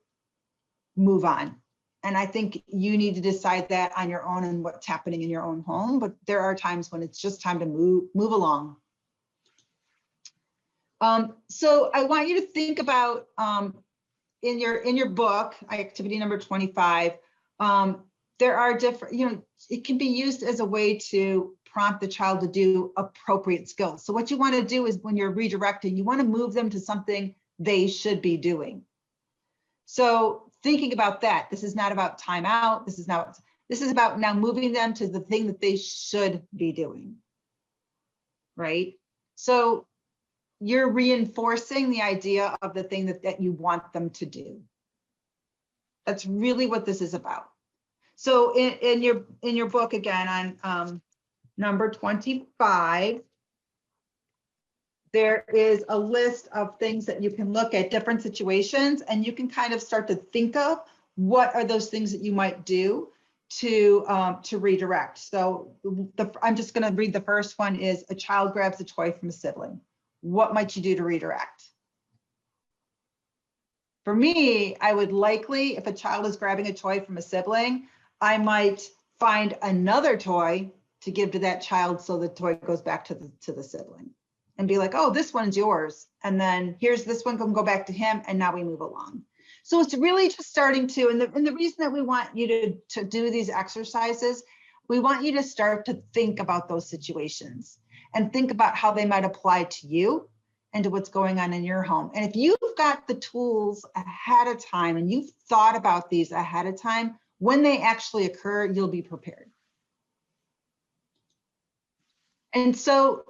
move on. And I think you need to decide that on your own and what's happening in your own home. But there are times when it's just time to move along. So I want you to think about in your book, activity number 25, there are different, it can be used as a way to prompt the child to do appropriate skills. So what you want to do is when you're redirecting, you want to move them to something they should be doing. So thinking about that, this is not about timeout. This is about now moving them to the thing that they should be doing, right? So you're reinforcing the idea of the thing that you want them to do. That's really what this is about. So in your book, again, on number 25, there is a list of things that you can look at, different situations, and you can kind of start to think of what are those things that you might do to redirect. So I'm just going to read the first one is a child grabs a toy from a sibling. What might you do to redirect? For me, I would likely, if a child is grabbing a toy from a sibling, I might find another toy to give to that child so the toy goes back to the sibling and be like, oh, this one's yours. And then here's this one, go back to him. And now we move along. So it's really just starting to, and the reason that we want you to do these exercises, we want you to start to think about those situations and think about how they might apply to you and to what's going on in your home. And if you've got the tools ahead of time and you've thought about these ahead of time, when they actually occur, you'll be prepared. And so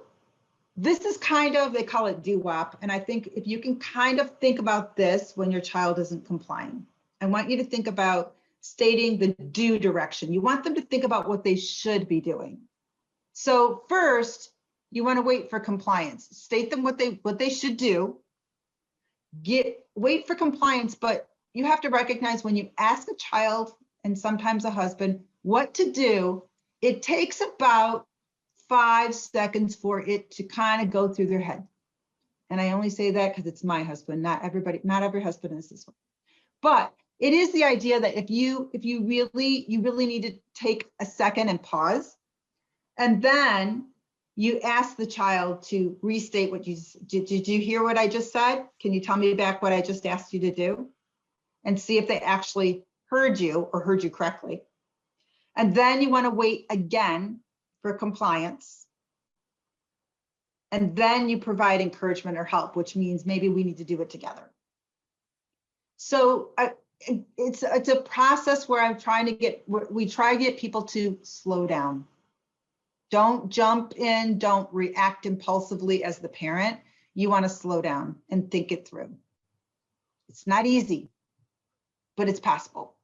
this is kind of, they call it DWAP. And I think if you can kind of think about this when your child isn't complying, I want you to think about stating the do direction. You want them to think about what they should be doing. So first, you want to wait for compliance. State them what they should do. Wait for compliance, but you have to recognize when you ask a child and sometimes a husband what to do, it takes about 5 seconds for it to kind of go through their head. And I only say that because it's my husband, not every husband is this way. But it is the idea that if you really need to take a second and pause, and then you ask the child to restate what did you hear what I just said? Can you tell me back what I just asked you to do? And see if they actually heard you or heard you correctly. And then you want to wait again for compliance. And then you provide encouragement or help, which means maybe we need to do it together. So it's a process where we try to get people to slow down. Don't jump in, don't react impulsively as the parent. You want to slow down and think it through. It's not easy, but it's possible.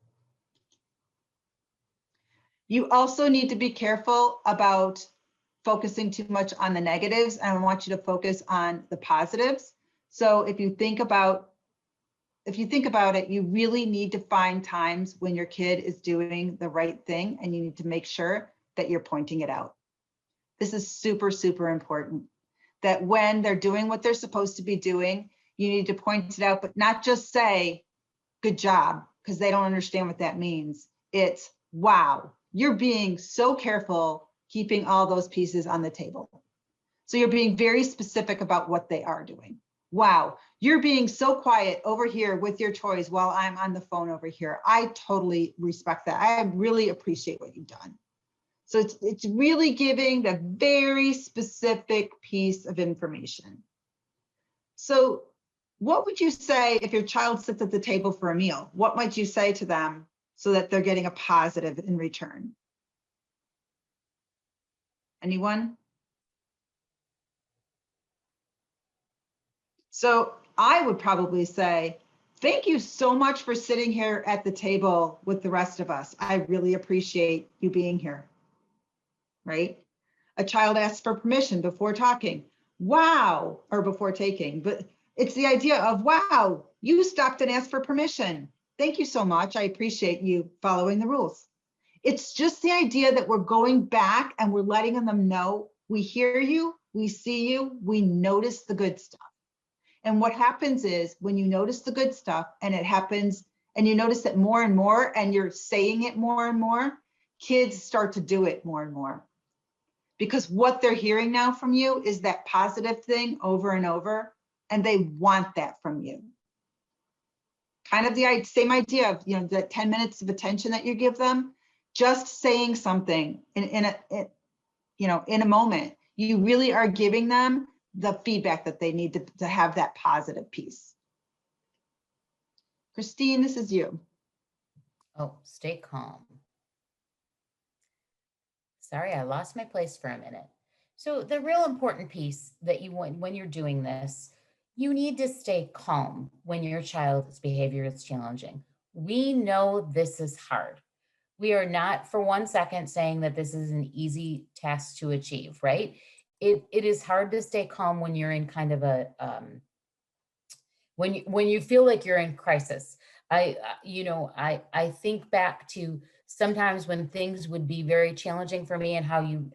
You also need to be careful about focusing too much on the negatives, and I want you to focus on the positives. So if you think about it, you really need to find times when your kid is doing the right thing, and you need to make sure that you're pointing it out. This is super, super important, that when they're doing what they're supposed to be doing, you need to point it out, but not just say, good job, because they don't understand what that means. It's, wow, you're being so careful keeping all those pieces on the table. So you're being very specific about what they are doing. Wow, you're being so quiet over here with your toys while I'm on the phone over here. I totally respect that. I really appreciate what you've done. So it's really giving the very specific piece of information. So what would you say if your child sits at the table for a meal? What might you say to them so that they're getting a positive in return? Anyone? So I would probably say, thank you so much for sitting here at the table with the rest of us. I really appreciate you being here, right? A child asks for permission before talking. Wow, or before taking, but it's the idea of, wow, you stopped and asked for permission. Thank you so much. I appreciate you following the rules. It's just the idea that we're going back and we're letting them know we hear you, we see you, we notice the good stuff. And what happens is when you notice the good stuff and it happens and you notice it more and more and you're saying it more and more, kids start to do it more and more. Because what they're hearing now from you is that positive thing over and over, and they want that from you. Kind of the same idea of, you know, the 10 minutes of attention that you give them, just saying something in a moment, you really are giving them the feedback that they need to have that positive piece. Christine, this is you. Oh, stay calm. Sorry, I lost my place for a minute. So the real important piece that you want when you're doing this, you need to stay calm when your child's behavior is challenging. We know this is hard. We are not for 1 second saying that this is an easy task to achieve, right? It is hard to stay calm when you're in kind of a, when you feel like you're in crisis. I think back to sometimes when things would be very challenging for me and how you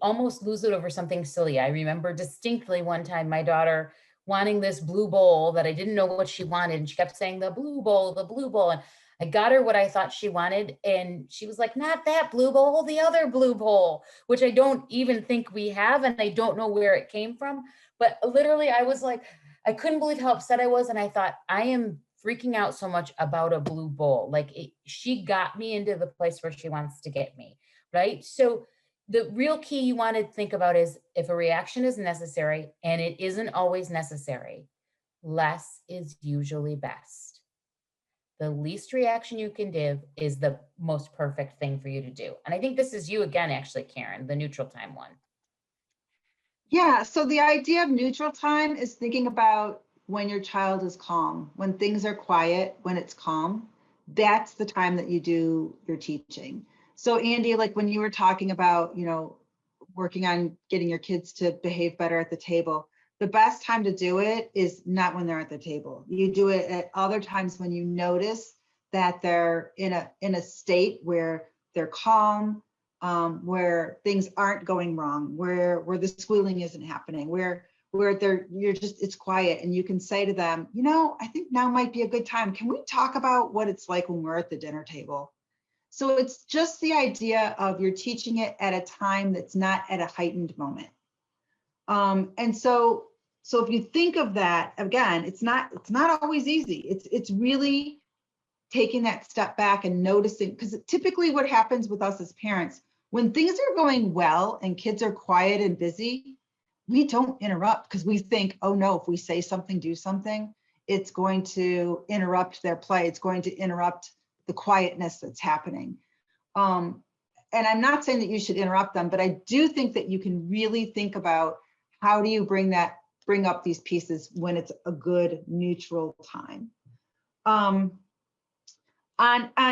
almost lose it over something silly. I remember distinctly one time my daughter wanting this blue bowl that I didn't know what she wanted. And she kept saying the blue bowl, the blue bowl. And I got her what I thought she wanted. And she was like, not that blue bowl, the other blue bowl, which I don't even think we have. And I don't know where it came from. But literally I was like, I couldn't believe how upset I was. And I thought, I am freaking out so much about a blue bowl. Like she got me into the place where she wants to get me, right? So the real key you want to think about is if a reaction is necessary, and it isn't always necessary, less is usually best. The least reaction you can give is the most perfect thing for you to do. And I think this is you again, actually, Karen, the neutral time one. Yeah, so the idea of neutral time is thinking about when your child is calm, when things are quiet, when it's calm, that's the time that you do your teaching. So Andy, like when you were talking about, you know, working on getting your kids to behave better at the table, the best time to do it is not when they're at the table. You do it at other times when you notice that they're in a state where they're calm, where things aren't going wrong, where the squealing isn't happening, where it's quiet, and you can say to them, you know, I think now might be a good time. Can we talk about what it's like when we're at the dinner table? So it's just the idea of you're teaching it at a time that's not at a heightened moment. And so if you think of that, again, it's not always easy. It's really taking that step back and noticing, because typically what happens with us as parents, when things are going well and kids are quiet and busy, we don't interrupt because we think, oh no, if we say something, do something, it's going to interrupt their play. It's going to interrupt the quietness that's happening. And I'm not saying that you should interrupt them, but I do think that you can really think about how do you bring up these pieces when it's a good neutral time. On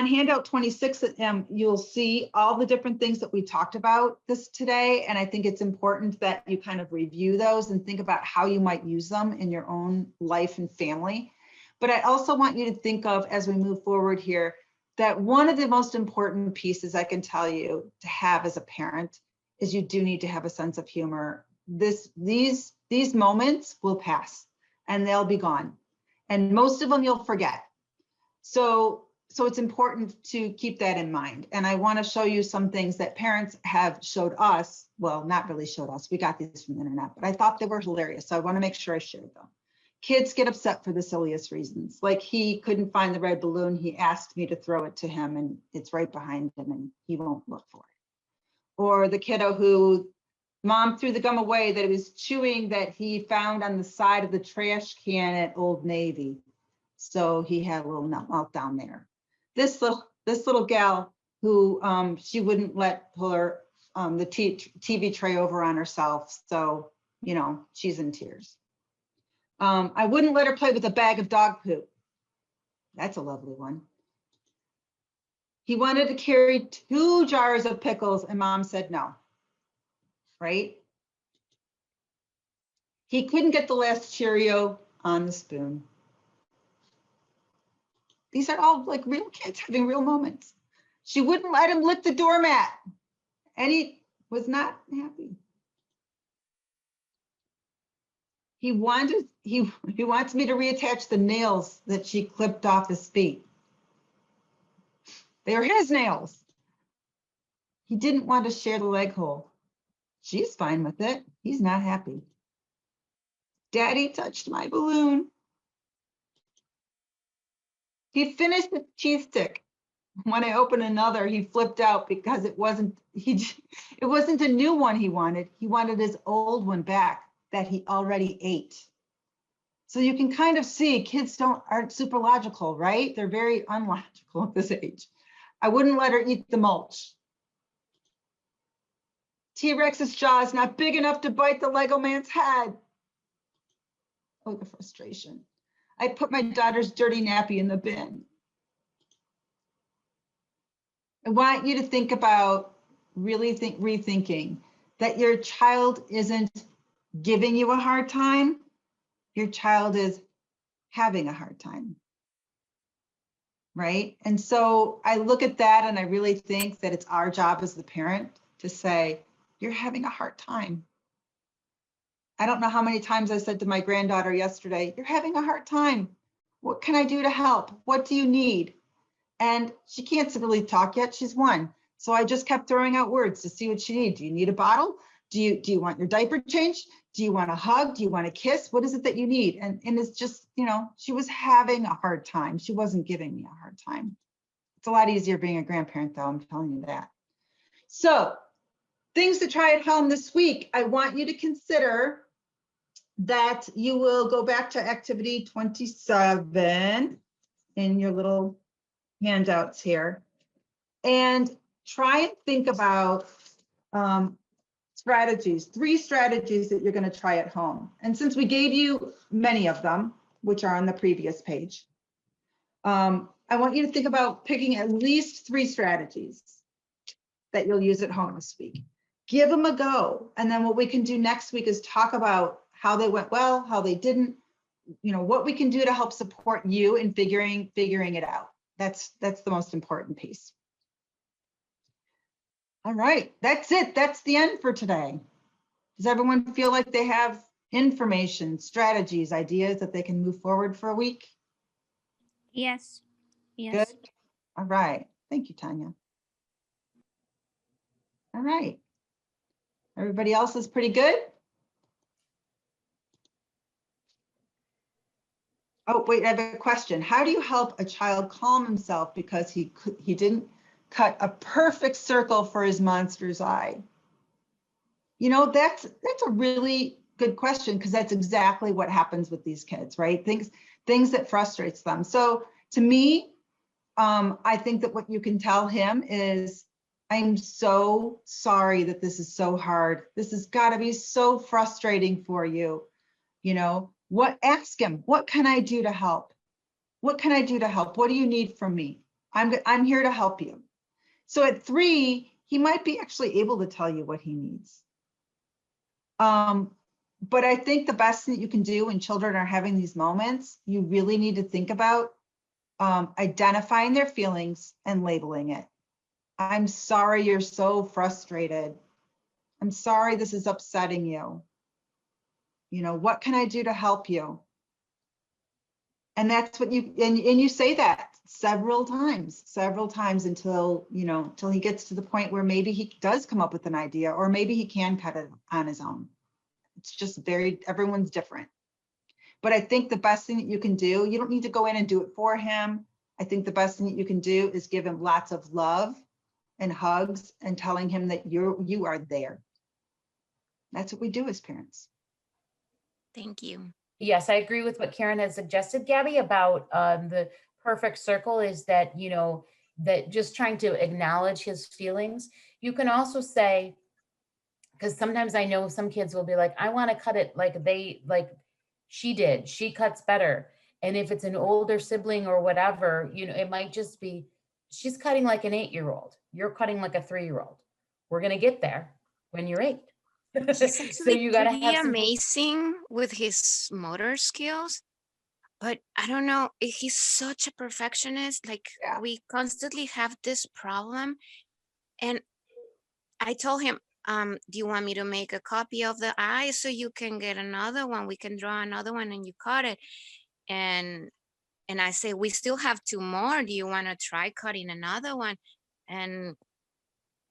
handout 26, you'll see all the different things that we talked about today. And I think it's important that you kind of review those and think about how you might use them in your own life and family. But I also want you to think of, as we move forward here, that one of the most important pieces I can tell you to have as a parent is you do need to have a sense of humor. These moments will pass and they'll be gone. And most of them you'll forget. So it's important to keep that in mind. And I want to show you some things that parents have showed us. Well, not really showed us. We got these from the internet, but I thought they were hilarious. So I want to make sure I shared them. Kids get upset for the silliest reasons. Like he couldn't find the red balloon. He asked me to throw it to him and it's right behind him and he won't look for it. Or the kiddo who mom threw the gum away that he was chewing that he found on the side of the trash can at Old Navy. So he had a little meltdown there. This little gal who she wouldn't let pull her the TV tray over on herself. So, you know, she's in tears. I wouldn't let her play with a bag of dog poop. That's a lovely one. He wanted to carry 2 jars of pickles and mom said no, right? He couldn't get the last Cheerio on the spoon. These are all like real kids having real moments. She wouldn't let him lick the doormat and he was not happy. He wants me to reattach the nails that she clipped off his feet. They are his nails. He didn't want to share the leg hole. She's fine with it. He's not happy. Daddy touched my balloon. He finished the cheese stick. When I opened another, he flipped out because it wasn't a new one he wanted. He wanted his old one back that he already ate. So you can kind of see kids aren't super logical, right? They're very unlogical at this age. I wouldn't let her eat the mulch. T-Rex's jaw is not big enough to bite the Lego man's head. Oh, the frustration. I put my daughter's dirty nappy in the bin. I want you to think about rethinking that your child isn't giving you a hard time. Your child is having a hard time. Right? And so I look at that and I really think that it's our job as the parent to say, you're having a hard time. I don't know how many times I said to my granddaughter yesterday, you're having a hard time. What can I do to help? What do you need? And she can't really talk yet. She's 1. So I just kept throwing out words to see what she needs. Do you need a bottle? Do you want your diaper changed? Do you want a hug? Do you want a kiss? What is it that you need? And it's just, you know, she was having a hard time. She wasn't giving me a hard time. It's a lot easier being a grandparent though, I'm telling you that. So things to try at home this week. I want you to consider that you will go back to activity 27 in your little handouts here and try and think about strategies, 3 strategies that you're going to try at home. And since we gave you many of them, which are on the previous page, I want you to think about picking at least 3 strategies that you'll use at home this week. Give them a go. And then what we can do next week is talk about how they went well, how they didn't, you know, what we can do to help support you in figuring it out. That's the most important piece. All right, that's it. That's the end for today. Does everyone feel like they have information, strategies, ideas that they can move forward for a week? Yes. Yes. Good. All right. Thank you, Tanya. All right. Everybody else is pretty good? Oh, wait, I have a question. How do you help a child calm himself because he didn't cut a perfect circle for his monster's eye? You know, that's a really good question because that's exactly what happens with these kids, right? Things that frustrates them. So to me, I think that what you can tell him is, I'm so sorry that this is so hard. This has got to be so frustrating for you. You know, ask him, what can I do to help? What can I do to help? What do you need from me? I'm here to help you. So at 3, he might be actually able to tell you what he needs. But I think the best thing that you can do when children are having these moments, you really need to think about identifying their feelings and labeling it. I'm sorry you're so frustrated. I'm sorry this is upsetting you. You know, what can I do to help you? And that's what you say that several times until, you know, until he gets to the point where maybe he does come up with an idea, or maybe he can cut it on his own. It's just everyone's different. But I think the best thing that you can do, you don't need to go in and do it for him. I think the best thing that you can do is give him lots of love and hugs and telling him that you are there. That's what we do as parents. Thank you. Yes, I agree with what Karen has suggested, Gabby, about the perfect circle is that, you know, that just trying to acknowledge his feelings. You can also say, because sometimes I know some kids will be like, I want to cut it like she did. She cuts better. And if it's an older sibling or whatever, you know, it might just be, she's cutting like an 8-year-old. You're cutting like a 3-year-old. We're going to get there when you're 8. He's So actually you got to pretty have some. amazing with his motor skills, but I don't know, he's such a perfectionist. Like Yeah. we constantly have this problem, and I told him, do you want me to make a copy of the eye so you can get another one? We can draw another one and you cut it. And I say, we still have 2 more. Do you want to try cutting another one? And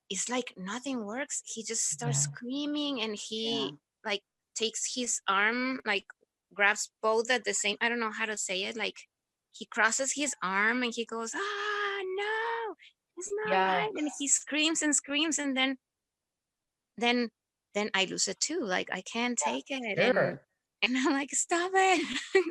it's like nothing works. He just starts Yeah. screaming, and he Yeah. like takes his arm, like grabs both at the same, I don't know how to say it. Like he crosses his arm and he goes, ah, no, it's not Yeah. right. And he screams and screams. And then I lose it too. Like I can't take it. Sure. And I'm like, stop it.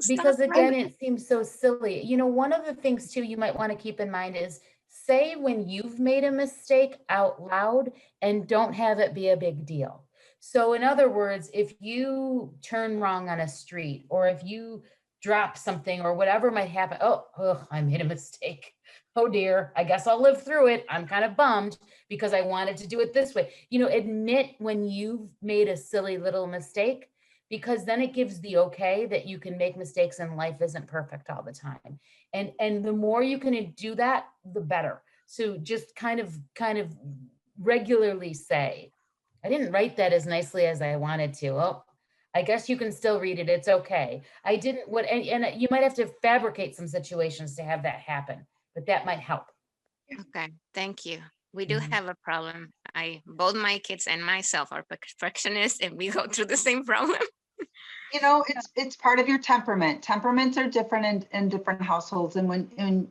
Stop Because it. again, it seems so silly. You know, one of the things too you might want to keep in mind is say when you've made a mistake out loud and don't have it be a big deal. So in other words, if you turn wrong on a street or if you drop something or whatever might happen, oh, I made a mistake. Oh dear, I guess I'll live through it. I'm kind of bummed because I wanted to do it this way. You know, admit when you've made a silly little mistake, because then it gives the okay that you can make mistakes and life isn't perfect all the time. And the more you can do that, the better. So just kind of regularly say, I didn't write that as nicely as I wanted to. Oh, I guess you can still read it. It's okay. I didn't what and you might have to fabricate some situations to have that happen, but that might help. Okay, thank you. We do Mhm. have a problem. Both my kids and myself are perfectionists, and we go through the same problem. You know, it's part of your temperament. Temperaments are different in different households. And when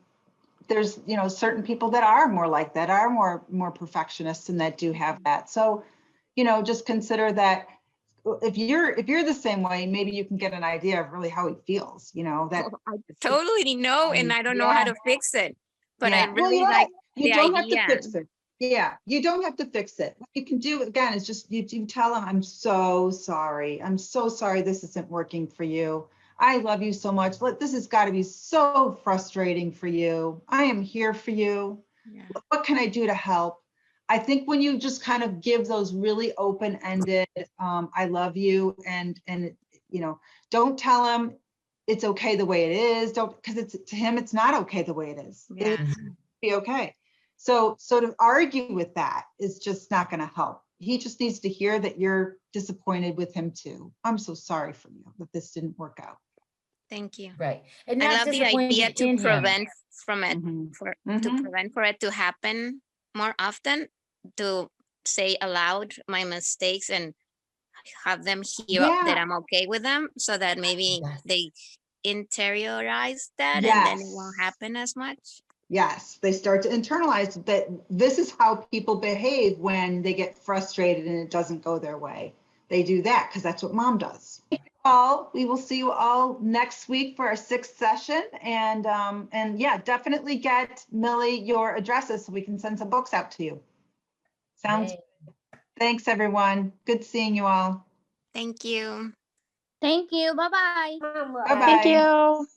there's, you know, certain people that are more like that, are more perfectionists and that do have that. So, you know, just consider that if you're the same way, maybe you can get an idea of really how he feels, you know, that I totally know, and I don't know how yeah, to fix it. But I yeah. Well, really you know like what? You the don't have to idea. fix it. Yeah, you don't have to fix it. What you can do again is just you tell him, I'm so sorry. I'm so sorry this isn't working for you. I love you so much. This has got to be so frustrating for you. I am here for you. Yeah. What can I do to help? I think when you just kind of give those really open-ended, I love you, and you know, don't tell him it's okay the way it is. Don't, because it's to him, it's not okay the way it is. Yeah. It's be okay. So to argue with that is just not going to help. He just needs to hear that you're disappointed with him too. I'm so sorry for you that this didn't work out. Thank you. Right. And I not love the idea disappointed to in him. prevent from it, Mhm. to prevent for it to happen more often, to say aloud my mistakes and have them hear that Yeah. I'm okay with them, so that maybe Yes. they interiorize that and then it won't Yes. happen as much. Yes, they start to internalize that this is how people behave when they get frustrated and it doesn't go their way. They do that because that's what mom does. We will see you all next week for our 6th session. And yeah, definitely get Millie your addresses so we can send some books out to you. Sounds. Yay. Thanks, everyone. Good seeing you all. Thank you. Thank you. Bye-bye. Bye-bye. Thank you.